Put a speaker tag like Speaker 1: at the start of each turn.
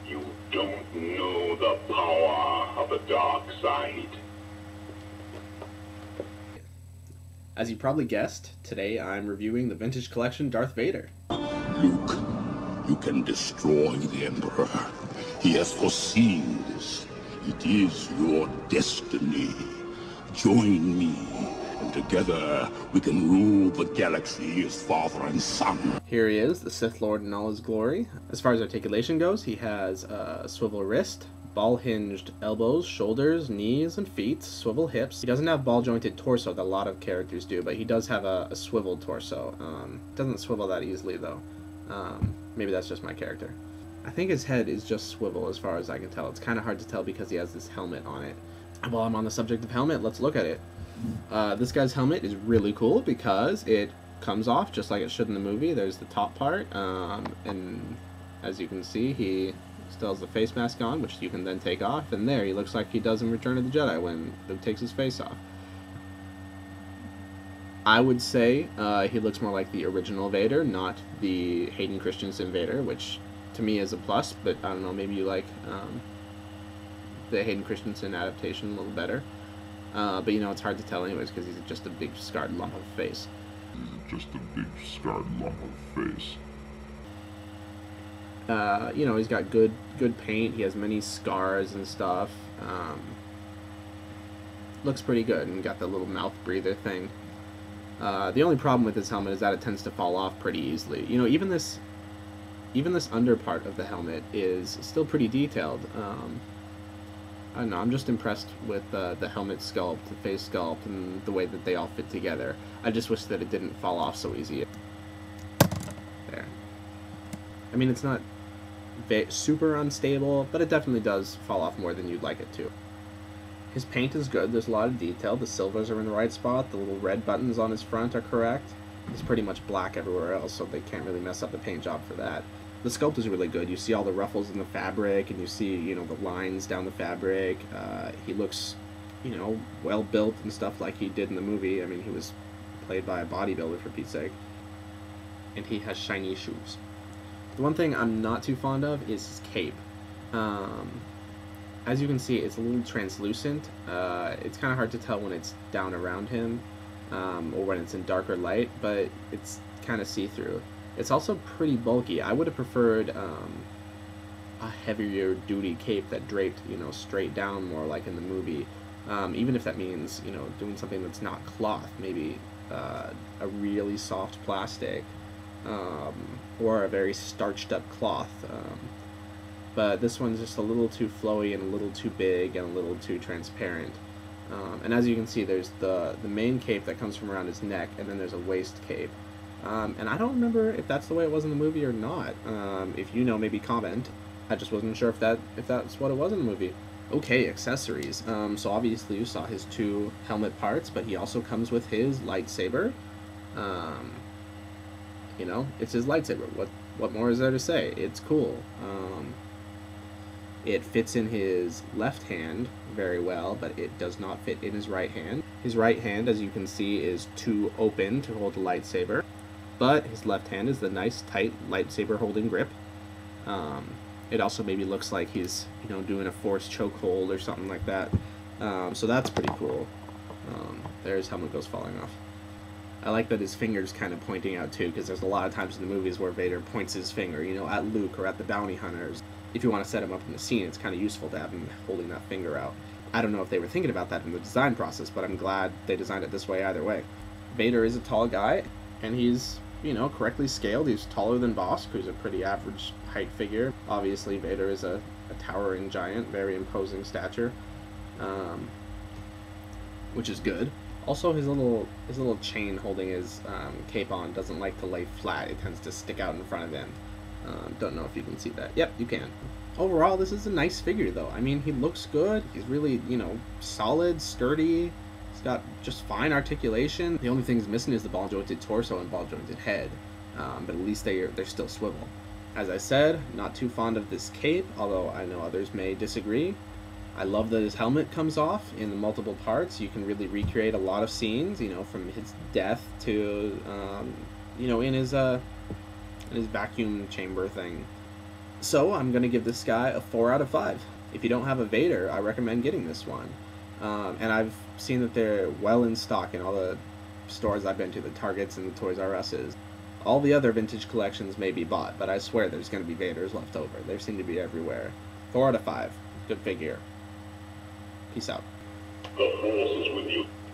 Speaker 1: You don't know the power of the dark side.
Speaker 2: As you probably guessed, today I'm reviewing the Vintage Collection Darth Vader.
Speaker 1: Luke, you can destroy the Emperor. He has foreseen this. It is your destiny. Join me, and together we can rule the galaxy as father and son.
Speaker 2: Here he is, the Sith Lord in all his glory. As far as articulation goes, he has a swivel wrist, ball-hinged elbows, shoulders, knees, and feet, swivel hips. He doesn't have ball-jointed torso that a lot of characters do, but he does have a swiveled torso. Doesn't swivel that easily, though. Maybe that's just my character. I think his head is just swivel as far as I can tell. It's kind of hard to tell because he has this helmet on it. While I'm on the subject of helmet, let's look at it. This guy's helmet is really cool because it comes off just like it should in the movie. There's the top part, and as you can see, he still has the face mask on, which you can then take off, and there he looks like he does in Return of the Jedi when Luke takes his face off. I would say he looks more like the original Vader, not the Hayden Christensen Vader, which to me is a plus, but I don't know, maybe you like the Hayden Christensen adaptation a little better. But you know, it's hard to tell anyways because he's just a big scarred lump of face.
Speaker 1: He's just a big scarred lump of face.
Speaker 2: You know, he's got good paint. He has many scars and stuff. Looks pretty good, and got the little mouth breather thing. The only problem with his helmet is that it tends to fall off pretty easily. You know, even this under part of the helmet is still pretty detailed. I don't know, I'm just impressed with the helmet sculpt, the face sculpt, and the way that they all fit together. I just wish that it didn't fall off so easy. There. I mean, it's not super unstable, but it definitely does fall off more than you'd like it to. His paint is good, there's a lot of detail, the silvers are in the right spot, the little red buttons on his front are correct. He's pretty much black everywhere else, so they can't really mess up the paint job for that. The sculpt is really good. You see all the ruffles in the fabric, and you see, you know, the lines down the fabric. He looks, you know, well built and stuff like he did in the movie. I mean, he was played by a bodybuilder, for Pete's sake. And he has shiny shoes. The one thing I'm not too fond of is his cape. As you can see, it's a little translucent. It's kind of hard to tell when it's down around him, or when it's in darker light, but it's kind of see-through. It's also pretty bulky. I would have preferred a heavier duty cape that draped, you know, straight down more like in the movie. Even if that means, you know, doing something that's not cloth, maybe a really soft plastic, or a very starched up cloth. But this one's just a little too flowy and a little too big and a little too transparent. And as you can see, there's the main cape that comes from around his neck, and then there's a waist cape. And I don't remember if that's the way it was in the movie or not. If you know, maybe comment. I just wasn't sure if that's what it was in the movie. Okay, accessories. So obviously you saw his two helmet parts, but he also comes with his lightsaber. You know, it's his lightsaber. What more is there to say? It's cool. It fits in his left hand very well, but it does not fit in his right hand. His right hand, as you can see, is too open to hold the lightsaber, but his left hand is the nice, tight lightsaber holding grip. It also maybe looks like he's, you know, doing a force chokehold or something like that. So that's pretty cool. There's helmet goes falling off. I like that his finger's kind of pointing out too, because there's a lot of times in the movies where Vader points his finger, you know, at Luke or at the bounty hunters. If you want to set him up in the scene, it's kind of useful to have him holding that finger out. I don't know if they were thinking about that in the design process, but I'm glad they designed it this way either way. Vader is a tall guy, and he's, you know, correctly scaled. He's taller than Bosk, who's a pretty average height figure. Obviously, Vader is a towering giant, very imposing stature, which is good. Also, his little chain holding his cape on doesn't like to lay flat. It tends to stick out in front of him. Don't know if you can see that. Yep, you can. Overall, this is a nice figure, though. I mean, he looks good. He's really, you know, solid, sturdy. He's got just fine articulation. The only thing he's missing is the ball-jointed torso and ball-jointed head. But at least they're still swivel. As I said, not too fond of this cape, although I know others may disagree. I love that his helmet comes off in the multiple parts. You can really recreate a lot of scenes, you know, from his death to, you know, in his vacuum chamber thing. So I'm going to give this guy a 4 out of 5. If you don't have a Vader, I recommend getting this one. And I've seen that they're well in stock in all the stores I've been to, the Targets and the Toys R Us's. All the other vintage collections may be bought, but I swear there's going to be Vaders left over. They seem to be everywhere. 4 out of 5. Good figure. Peace out.
Speaker 1: The Force is with you.